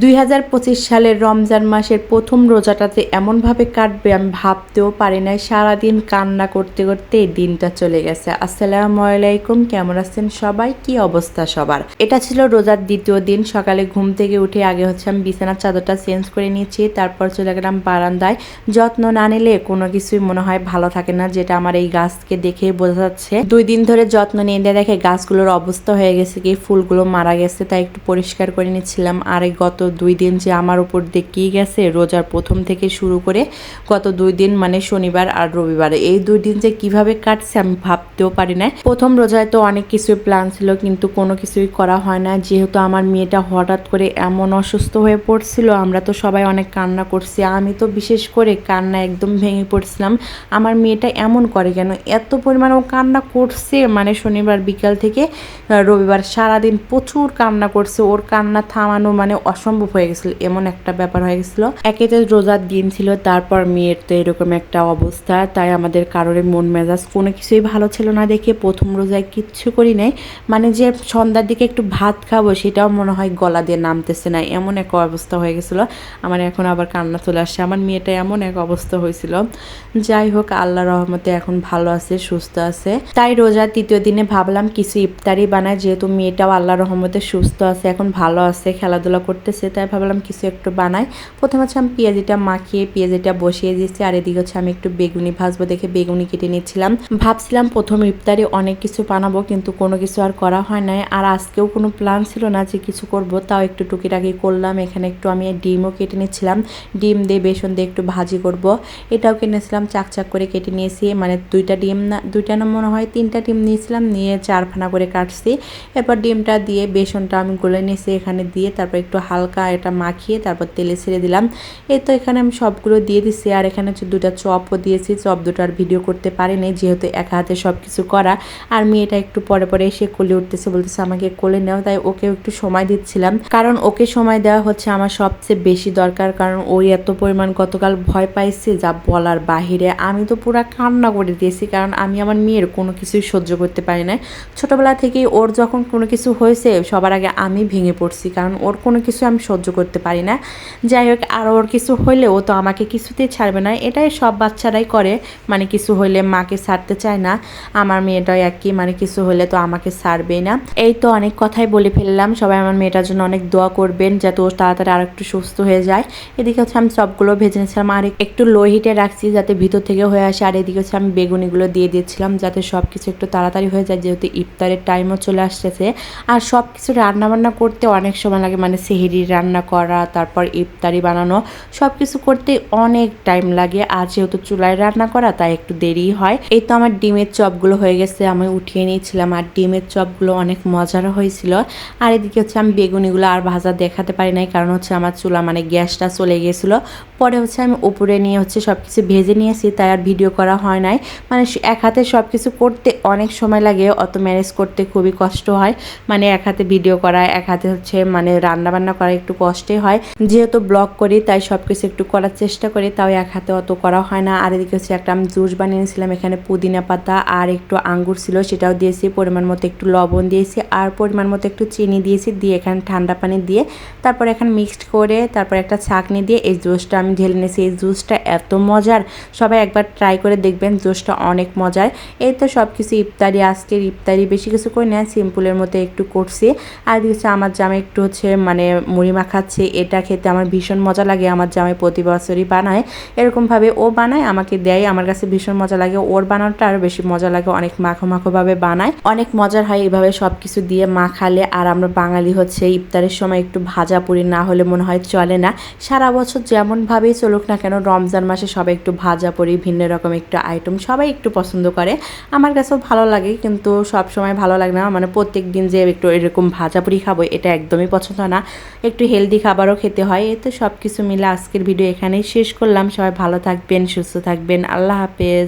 2025 সালের রমজান মাসের প্রথম রোজাটাতে এমনভাবে কাটবে আমি ভাবতেও পারি নাই। সারাদিন কান্না করতে করতে এই দিনটা চলে গেছে। আসসালামু আলাইকুম, কেমন আছেন সবাই? কি অবস্থা সবার? এটা ছিল রোজার দ্বিতীয় দিন। সকালে ঘুম থেকে উঠে আগে আমি বিছানার চাদরটা চেঞ্জ করে নিয়েছি, তারপর চলে গেলাম বারান্দায়। যত্ন না নিলে কোনো কিছুই মনে হয় ভালো থাকে না, যেটা আমার এই গাছকে দেখে বোঝা যাচ্ছে। 2 দিন ধরে যত্ন নিয়ে দেখে গাছগুলোর অবস্থা হয়ে গেছে কি ফুলগুলো মারা গেছে, তাই একটু পরিষ্কার করে নিচ্ছিলাম। আর গত 2 দিন যে আমার উপর দিয়ে গেছে, রোজার প্রথম থেকে শুরু করে গত 2 দিন মানে শনিবার আর রবিবার, এই 2 দিন যে কিভাবে কাটছে আমি ভাবতেও পারি না। প্রথম রোজায় তো অনেক কিছুই প্ল্যান ছিল, কিন্তু কোনো কিছুই করা হয় না, যেহেতু আমার মেয়েটা হঠাৎ করে এমন অসুস্থ হয়ে পড়ছিল। আমরা তো সবাই অনেক কান্না করছি, আমি তো বিশেষ করে কান্না একদম ভেঙে পড়ছিলাম। আমার মেয়েটা এমন করে কেন, এত পরিমাণে ও কান্না করছে, মানে শনিবার বিকাল থেকে রবিবার সারাদিন প্রচুর কান্না করছে। ওর কান্না থামানো মানে অসম্ভব হয়ে গেছিল, এমন একটা ব্যাপার হয়ে গেছিল। একেতে রোজার দিন ছিল, তারপর মেয়ের তো এরকম একটা অবস্থা, তাই আমাদের কারোর মন মেজাজ কোনো কিছুই ভালো ছিল না। দেখে প্রথম রোজায় কিচ্ছু করি নাই, মানে যে সন্ধ্যার দিকে একটু ভাত খাবো সেটাও মনে হয় গলা দিয়ে নামতেছে না, এমন এক অবস্থা হয়ে গেছিল আমার। এখন আবার কান্না চলে আসছে, আমার মেয়েটা এমন এক অবস্থা হয়েছিল। যাই হোক, আল্লাহর রহমতে এখন ভালো আছে, সুস্থ আছে। তাই রোজার তৃতীয় দিনে ভাবলাম কিছু ইফতারি বানায়, যেহেতু মেয়েটাও আল্লাহর রহমতে সুস্থ আছে, এখন ভালো আছে, খেলাধুলা করতেছে, তাই ভাবলাম কিছু একটু বানাই। প্রথমে আমি পেঁয়াজিটা মাখিয়ে পেঁয়াজিটা বসিয়ে দিয়েছি, আর এদিকে আমি একটু বেগুনি ভাজবো দেখে বেগুনি কেটে নিচ্ছিলাম। ভাবছিলাম প্রথম ইফতারি অনেক কিছু বানাবো, কিন্তু কোনো কিছু আর করা হয় নাই। আর আজকেও কোনো প্ল্যান ছিল না যে কিছু করব, তাও একটু টুকিটাকি করলাম। এখানে একটু আমি ডিমও কেটে নিচ্ছিলাম, ডিম দিয়ে বেসন দিয়ে একটু ভাজি করব। এটাও কিনেছিলাম, চাকচাক করে কেটে নিয়েছি, মানে 2টা ডিম না 2টা না মনে হয় 3টা ডিম নিয়েছিলাম, নিয়ে 4 ফানা করে কাটছি। এরপর ডিমটা দিয়ে বেসনটা আমি গলে নিয়েছি, এখানে দিয়ে তারপর একটু হালকা এটা মাখিয়ে তারপর তেলে ছেড়ে দিলাম। এই তো এখানে আমি সবগুলো দিয়ে দিচ্ছি। আর এখানে 2টা চপও দিয়েছি, চপ দুটার ভিডিও করতে পারিনি, যেহেতু এক হাতে সব কিছু করা। আর মেয়েটা একটু পরে পরে এসে কোলে উঠতেছে, বলতেছে আমাকে কোলে নেও, তাই ওকে একটু সময় দিচ্ছিলাম, কারণ ওকে সময় দেওয়া হচ্ছে আমার সবচেয়ে বেশি দরকার। কারণ ওই এত পরিমাণ গতকাল ভয় পাইছে যা বলার বাহিরে। আমি তো পুরা কান্না করে দিয়েছি, কারণ আমি আমার মেয়ের কোনো কিছুই সহ্য করতে পারি না। ছোটবেলা থেকেই ওর যখন কোনো কিছু হয়েছে সবার আগে আমি ভেঙে পড়ছি, কারণ ওর কোনো কিছু আমি সহ্য করতে পারি না। যাই হোক, আর ওর কিছু হইলে ও তো আমাকে কিছুতেই ছাড়বে না, এটাই সব বাচ্চারাই করে, মানে কিছু হইলে মাকে ছাড়তে চায় না। আমার মেয়েটাও একই, মানে কিছু হলে তো আমাকে ছাড়বেই না। এই তো অনেক কথাই বলে ফেললাম, সবাই আমার মেয়েটার জন্য অনেক দোয়া করবেন যাতে ও তাড়াতাড়ি আর একটু সুস্থ হয়ে যায়। এদিকে আমি সবগুলো ভেজে নিয়েছিলাম, আর একটু লো হিটে রাখছি যাতে ভিতর থেকে হয়ে আসে। আর এদিকে আমি বেগুনিগুলো দিয়ে দিয়েছিলাম যাতে সব কিছু একটু তাড়াতাড়ি হয়ে যায়, যেহেতু ইফতারের টাইমও চলে আসতেছে। আর সব কিছু রান্নাবান্না করতে অনেক সময় লাগে, মানে সেহরি রান্না করা, তারপর ইফতারি বানানো, সব কিছু করতে অনেক টাইম লাগে। আর যেহেতু চুলায় রান্না করা, তাই একটু দেরি হয়। এই তো আমার ডিমের চপগুলো হয়ে গেছে, আমি উঠিয়ে নিয়েছিলাম, আর ডিমের চপগুলো অনেক মজার হয়েছিল। আর এদিকে আমি বেগুনিগুলো আর ভাজা দেখাতে পারি নাই, কারণ আমার চুলা মানে গ্যাসটা চলে গিয়েছিলো। পরে আমি উপরে নিয়ে সব কিছু ভেজে নিয়েছি, তাই আর ভিডিও করা হয় নাই। মানে এক হাতে সব কিছু করতে অনেক সময় লাগে, অত ম্যানেজ করতে খুবই কষ্ট হয়। মানে এক হাতে ভিডিও করা, এক হাতে মানে রান্না বান্না করা একটু কষ্টই হয়, যেহেতু ব্লগ করি তাই সব কিছু একটু করার চেষ্টা করি, তাও এক হাতে অত করা হয় না। আর এদিকে একটা আমি জুস বানিয়ে নিয়েছিলাম, এখানে পুদিনা পাতা আর একটু আঙ্গুর ছিল, সেটাও দিয়েছি, পরিমাণ মতো একটু লবণ দিয়েছি, আর পরিমাণ মতো একটু চিনি দিয়েছি, দিয়ে এখানে ঠান্ডা পানি দিয়ে তারপর এখানে মিক্সড করে তারপর একটা ছাঁকনি দিয়ে এই জুসটা আমি ঢেলে নিয়েছি। এই জুসটা এত মজার, সবাই একবার ট্রাই করে দেখবেন, জুসটা অনেক মজার। এই তো সব কিছু ইফতারি, আজকের ইফতারি বেশি কিছু করে না, সিম্পলের মতো একটু করছি। আর আমার জামাই একটু মানে মুড়ি মাখাচ্ছে, এটা খেতে আমার ভীষণ মজা লাগে। আমার জামাই প্রতি বছরই বানায় এরকমভাবে, ও বানায় আমাকে দেয়, আমার কাছে ভীষণ মজা লাগে। ওর বানানোটা আরও বেশি মজা লাগে, অনেক মাখো মাখোভাবে বানায়, অনেক মজার হয় এভাবে সব কিছু দিয়ে মাখালে। আর আমরা বাঙালি ইফতারের সময় একটু ভাজা পুরি না হলে মনে হয় চলে না। সারা বছর যেমনভাবেই চলুক না কেন, রমজান মাসে সবাই একটু ভাজা পুরি, ভিন্ন রকম একটু আইটেম সবাই একটু পছন্দ করে। আমার কাছেও ভালো লাগে, কিন্তু সব সময় ভালো লাগে না, মানে প্রত্যেক দিন যে একটু এরকম ভাজা পুরি খাবো এটা একদমই পছন্দ না, একটু হেলদি খাবারও খেতে হয়। এতে সব কিছু মিলে আজকের ভিডিও এখানেই শেষ করলাম। সবাই ভালো থাকবেন, সুস্থ থাকবেন, আল্লাহ হাফেজ।